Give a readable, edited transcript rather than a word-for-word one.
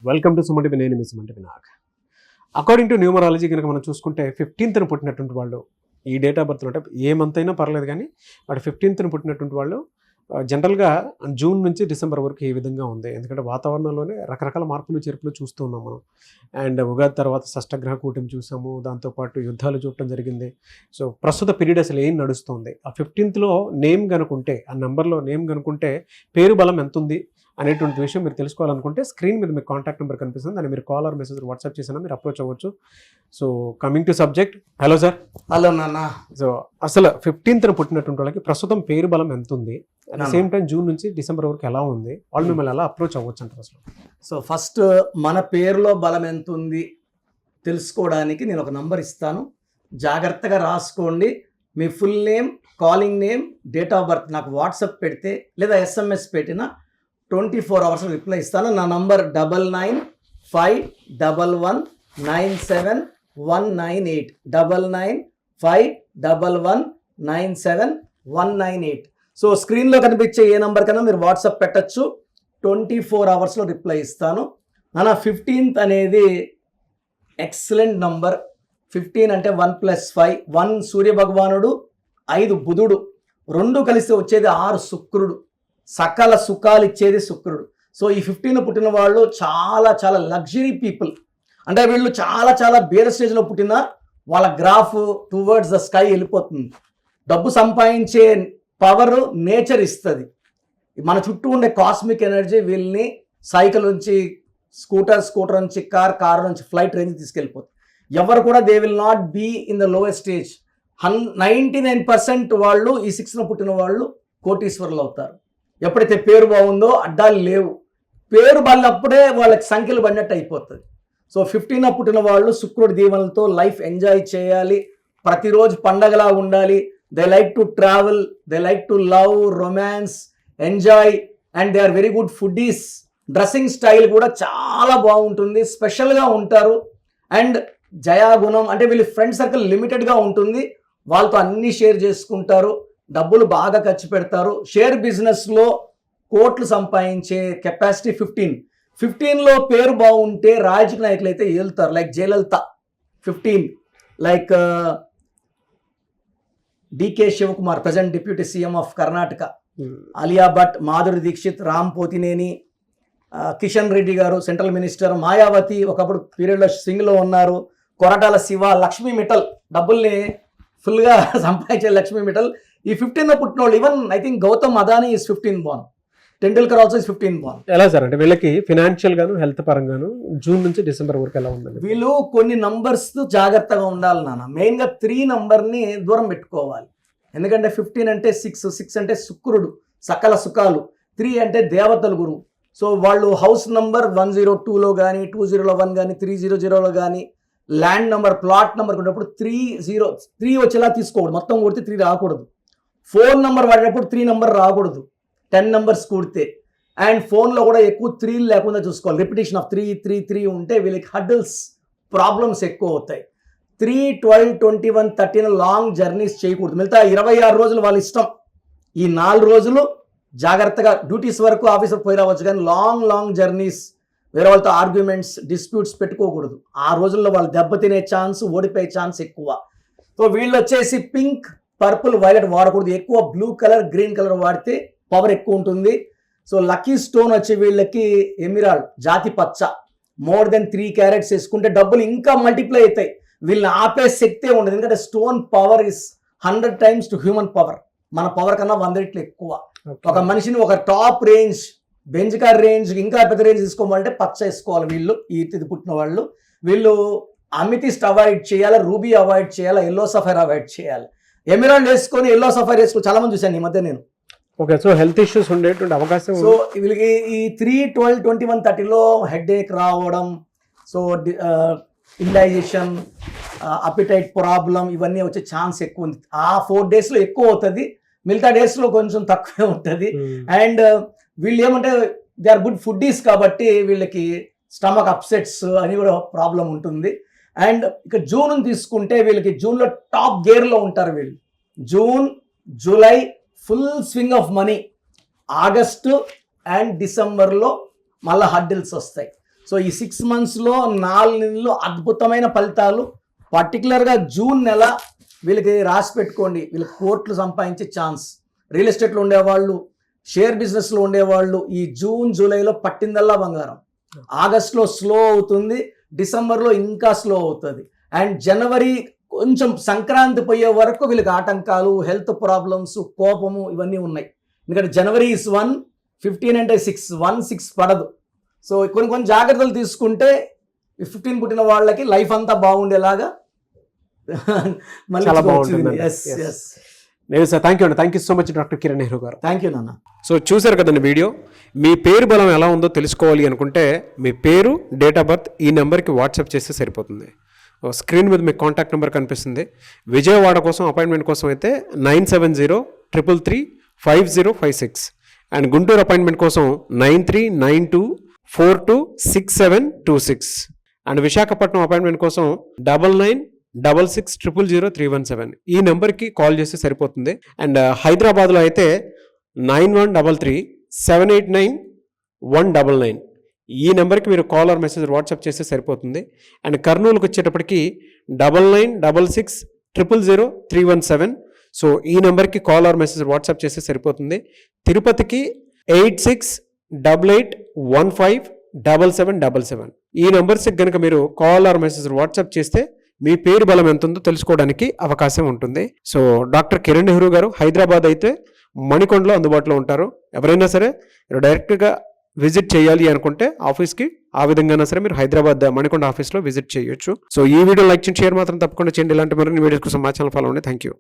Welcome to Suman TV. నేను మీ Suman TV Nag. According to numerology కనుక మనం చూసుకుంటే 15th పుట్టినటువంటి వాళ్ళు ఈ డేట్ ఆఫ్ బర్త్ అంటే ఏ మంత్ అయినా పర్లేదు, కానీ వాడు 15th పుట్టినటువంటి వాళ్ళు జనరల్గా జూన్ నుంచి డిసెంబర్ వరకు ఈ విధంగా ఉంది. ఎందుకంటే వాతావరణంలోనే రకరకాల మార్పులు చేర్పులు చూస్తూ ఉన్నాం మనం. అండ్ ఉగాది తర్వాత షష్టగ్రహ కూటమి చూసాము, దాంతోపాటు యుద్ధాలు చూడటం జరిగింది. సో ప్రస్తుత పీరియడ్ అసలు ఏం నడుస్తుంది, ఆ 15th నేమ్ కనుకుంటే, ఆ నెంబర్లో నేమ్ కనుకుంటే పేరు బలం ఎంత ఉంది అనేటువంటి విషయం మీరు తెలుసుకోవాలనుకుంటే స్క్రీన్ మీద మీకు కాంటాక్ట్ నెంబర్ కనిపిస్తుంది, దాన్ని మీరు కాల్ ఆర్ మెసేజ్ వాట్సాప్ చేసినా మీరు అప్రోచ్ అవ్వచ్చు. So coming to subject, hello sir. Hello నాన్న. సో అసలు 15th పుట్టినటువంటి వాళ్ళకి ప్రస్తుతం పేరు బలం ఎంత ఉంది, at the same time June నుంచి డిసెంబర్ వరకు ఎలా ఉంది, వాళ్ళు మిమ్మల్ని ఎలా అప్రోచ్ అవ్వచ్చు అంటారు అసలు? సో ఫస్ట్ మన పేరులో బలం ఎంత ఉంది తెలుసుకోవడానికి నేను ఒక నంబర్ ఇస్తాను, జాగ్రత్తగా రాసుకోండి. మీ full name, calling name, date of birth నాకు వాట్సాప్ పెడితే లేదా SMS పెట్టినా 24 hours రిప్లై ఇస్తాను. నా నంబర్ 9951197198 9951197198. సో స్క్రీన్లో కనిపించే ఏ నెంబర్ కన్నా మీరు వాట్సాప్ పెట్టచ్చు, 24 hours రిప్లై ఇస్తాను. నా 15th అనేది ఎక్సలెంట్ నంబర్. 15 అంటే 1 + 5, 1 సూర్య భగవానుడు, 5 బుధుడు, 2 కలిసి వచ్చేది 6 శుక్రుడు, సకల సుఖాలు ఇచ్చేది శుక్రుడు. సో ఈ 15 పుట్టిన వాళ్ళు చాలా చాలా లగ్జరీ పీపుల్. అంటే వీళ్ళు చాలా చాలా బేర స్టేజ్లో పుట్టిన వాళ్ళ గ్రాఫ్ టువర్డ్స్ ద స్కై వెళ్ళిపోతుంది. డబ్బు సంపాదించే పవర్ నేచర్ ఇస్తుంది. మన చుట్టూ ఉండే కాస్మిక్ ఎనర్జీ వీళ్ళని సైకిల్ నుంచి స్కూటర్ నుంచి కార్ నుంచి ఫ్లైట్ రేంజ్ తీసుకెళ్ళిపోతుంది. ఎవరు కూడా they will not be in the lowest stage. 99% వాళ్ళు ఈ 6th పుట్టిన వాళ్ళు కోటీశ్వరులు అవుతారు. ఎప్పుడైతే పేరు బాగుందో అడ్డాలు లేవు. పేరు బాగినప్పుడే వాళ్ళకి సంఖ్యలు పడినట్టు అయిపోతుంది. సో 15 పుట్టిన వాళ్ళు శుక్రుడి దీవెనలతో లైఫ్ ఎంజాయ్ చేయాలి, ప్రతిరోజు పండగలా ఉండాలి. They like to travel, they like to love, romance, enjoy, and they are very good foodies. Dressing style కూడా చాలా బాగుంటుంది, స్పెషల్గా ఉంటారు. అండ్ జయాగుణం అంటే వీళ్ళ ఫ్రెండ్ సర్కిల్ లిమిటెడ్గా ఉంటుంది, వాళ్ళతో అన్నీ షేర్ చేసుకుంటారు, డబ్బులు బాగా ఖర్చు పెడతారు. షేర్ బిజినెస్లో కోట్లు సంపాదించే కెపాసిటీ 15లో పేరు బాగుంటే రాజకీయ నాయకులు అయితే ఏలుతారు. Like Jayalalithaa 15, like DK Shivakumar present deputy CM of Karnataka, Alia Bhatt, Madhuri Dixit, Ram Pothineni, Kishan Reddy garu central minister, Mayawati ఒకప్పుడు పీరియడ్లో సింగ్లో ఉన్నారు, కొరటాల శివ, లక్ష్మీ మిట్టల్ డబ్బుల్ని ఫుల్గా సంపాదించే లక్ష్మీ మిట్టల్ ఈ 15 పుట్టిన వాళ్ళు. Even I think Gautam Adani is 15 born, Tendulkar also is 15 born. ఎలా సార్ అంటే వీళ్ళకి ఫినాన్షియల్ గాను హెల్త్ పరంగాను జూన్ నుంచి డిసెంబర్ వరకు ఎలా ఉందండి? వీళ్ళు కొన్ని నంబర్స్ జాగ్రత్తగా ఉండాలి నాన్న. మెయిన్గా 3 నంబర్ని దూరం పెట్టుకోవాలి. ఎందుకంటే 15 అంటే 6 అంటే శుక్రుడు, సకల సుఖాలు. 3 అంటే దేవతల గురువు. సో వాళ్ళు హౌస్ నంబర్ 102లో కానీ 201 కానీ 300లో కానీ ల్యాండ్ నెంబర్, ప్లాట్ నెంబర్ కొన్నప్పుడు 3 వచ్చేలా తీసుకోకూడదు, మొత్తం కొడితే 3 రాకూడదు. ఫోన్ నెంబర్ వాడేటప్పుడు 3 నెంబర్ రాకూడదు, 10 numbers కూడితే. అండ్ ఫోన్లో కూడా ఎక్కువ 3 లేకుండా చూసుకోవాలి. రిపిటేషన్ ఆఫ్ 3 ఉంటే వీళ్ళకి హడ్డల్స్, ప్రాబ్లమ్స్ ఎక్కువ అవుతాయి. 3, 12, 21, 13 లాంగ్ జర్నీస్ చేయకూడదు. మిగతా 26 రోజులు వాళ్ళ ఇష్టం. ఈ 4 రోజులు జాగ్రత్తగా డ్యూటీస్ వరకు ఆఫీసర్ పోయి రావచ్చు, కానీ లాంగ్ జర్నీస్, వేరే వాళ్ళతో ఆర్గ్యుమెంట్స్, డిస్ప్యూట్స్ పెట్టుకోకూడదు. ఆ రోజుల్లో వాళ్ళు దెబ్బతినే ఛాన్స్, ఓడిపోయే ఛాన్స్ ఎక్కువ. సో వీళ్ళు వచ్చేసి పింక్, పర్పుల్, వైలెట్ వాడకూడదు. ఎక్కువ బ్లూ కలర్, గ్రీన్ కలర్ వాడితే పవర్ ఎక్కువ ఉంటుంది. సో లక్కీ స్టోన్ వచ్చి వీళ్ళకి ఎమిరాల్డ్, జాతి పచ్చ, మోర్ దెన్ 3 carats వేసుకుంటే డబ్బులు ఇంకా మల్టిప్లై అవుతాయి. వీళ్ళని ఆపే శక్తే ఉండదు. ఎందుకంటే stone power is 100 times to human power. మన పవర్ కన్నా 100 రెట్లు ఎక్కువ. ఒక మనిషిని ఒక top range, Benz car range, ఇంకా పెద్ద రేంజ్ తీసుకోవాలంటే పచ్చ వేసుకోవాలి. వీళ్ళు ఈ పుట్టిన వాళ్ళు వీళ్ళు అమితిస్ట్ అవాయిడ్ చేయాలి, రూబీ అవాయిడ్ చేయాలి, ఎల్లో సఫైర్ అవాయిడ్ చేయాలి. ఎమిరాల్డ్ వేసుకొని ఎల్లో సఫైర్ వేసుకొని చాలా మంది చూశాను ఈ మధ్య నేను. ఓకే, సో హెల్త్ ఇష్యూస్ ఉండేటువంటి అవకాశం. సో వీళ్ళకి ఈ 3, 12, 21, 30లో హెడేక్ రావడం, సో ఇండైజెషన్, అపిటైట్ ప్రాబ్లం, ఇవన్నీ వచ్చే ఛాన్స్ ఎక్కువ ఉంది. ఆ 4 daysలో ఎక్కువ అవుతుంది, మిగతా డేస్లో కొంచెం తక్కువే ఉంటుంది. అండ్ వీళ్ళు ఏమంటే దే ఆర్ గుడ్ ఫుడ్డీస్ కాబట్టి వీళ్ళకి స్టమక్ అప్సెట్స్ అని కూడా ప్రాబ్లం ఉంటుంది. అండ్ ఇక జూన్ తీసుకుంటే వీళ్ళకి జూన్లో టాప్ గేర్లో ఉంటారు వీళ్ళు. June, July full swing of money. August and డిసెంబర్లో మళ్ళీ హడ్డిల్స్ వస్తాయి. సో ఈ 6 monthsలో 4 నెలలు అద్భుతమైన ఫలితాలు. పర్టికులర్గా జూన్ నెల వీళ్ళకి రాసి పెట్టుకోండి. వీళ్ళకి కోట్లు సంపాదించే ఛాన్స్. రియల్ ఎస్టేట్లో ఉండేవాళ్ళు, షేర్ బిజినెస్లో ఉండేవాళ్ళు ఈ జూన్ జూలైలో పట్టిందల్లా బంగారం. ఆగస్టులో స్లో అవుతుంది, డిసెంబర్లో ఇంకా స్లో అవుతుంది, అండ్ జనవరి కొంచెం సంక్రాంతి పోయే వరకు వీళ్ళకి ఆటంకాలు, హెల్త్ ప్రాబ్లమ్స్, కోపము ఇవన్నీ ఉన్నాయి. ఎందుకంటే జనవరి is 1, 15 అంటే 6, 1-6 పడదు. సో కొన్ని జాగ్రత్తలు తీసుకుంటే 15 పుట్టిన వాళ్ళకి లైఫ్ అంతా బాగుండేలాగా చాలా బాగుంటుంది. లేదు sir, thank you so much doctor Kiran Nehru garu. Thank you నాన్న. సో చూసారు కదండి వీడియో. మీ పేరు బలం ఎలా ఉందో తెలుసుకోవాలి అనుకుంటే మీ పేరు, డేట్ ఆఫ్ బర్త్ ఈ నెంబర్కి వాట్సాప్ చేస్తే సరిపోతుంది. స్క్రీన్ మీద మీకు కాంటాక్ట్ నెంబర్ కనిపిస్తుంది. విజయవాడ కోసం అపాయింట్మెంట్ కోసం అయితే 9703335056 అండ్ గుంటూరు అపాయింట్మెంట్ కోసం 9392426726 అండ్ విశాఖపట్నం అపాయింట్మెంట్ కోసం 9966000317 ఈ నెంబర్కి కాల్ చేస్తే సరిపోతుంది. అండ్ హైదరాబాద్లో అయితే 9133789199 ఈ నెంబర్కి మీరు కాల్ ఆర్ మెసేజ్ వాట్సాప్ చేస్తే సరిపోతుంది. అండ్ కర్నూలుకి వచ్చేటప్పటికి 9966000317 సో ఈ నెంబర్కి కాల్ ఆర్ మెసేజ్ వాట్సాప్ చేస్తే సరిపోతుంది. తిరుపతికి 8688157777 ఈ నెంబర్స్కి కనుక మీరు కాల్ ఆర్ మెసేజ్ వాట్సాప్ చేస్తే మీ పేరు బలం ఎంత ఉందో తెలుసుకోవడానికి అవకాశం ఉంటుంది. సో డాక్టర్ కిరణ్ నెహ్రూ గారు హైదరాబాద్ అయితే మణికొండలో అందుబాటులో ఉంటారు. ఎవరైనా సరే మీరు డైరెక్ట్గా విజిట్ చేయాలి అనుకుంటే ఆఫీస్కి ఆ విధంగా సరే మీరు హైదరాబాద్ మణికొండ ఆఫీస్లో విజిట్ చేయొచ్చు. సో ఈ వీడియో లైక్ చేయండి, షేర్ మాత్రం తప్పకుండా చేయండి. ఇలాంటి మరిన్ని వీడియోస్ కోసం మా ఛానల్ ఫాలో అవ్వండి. Thank you.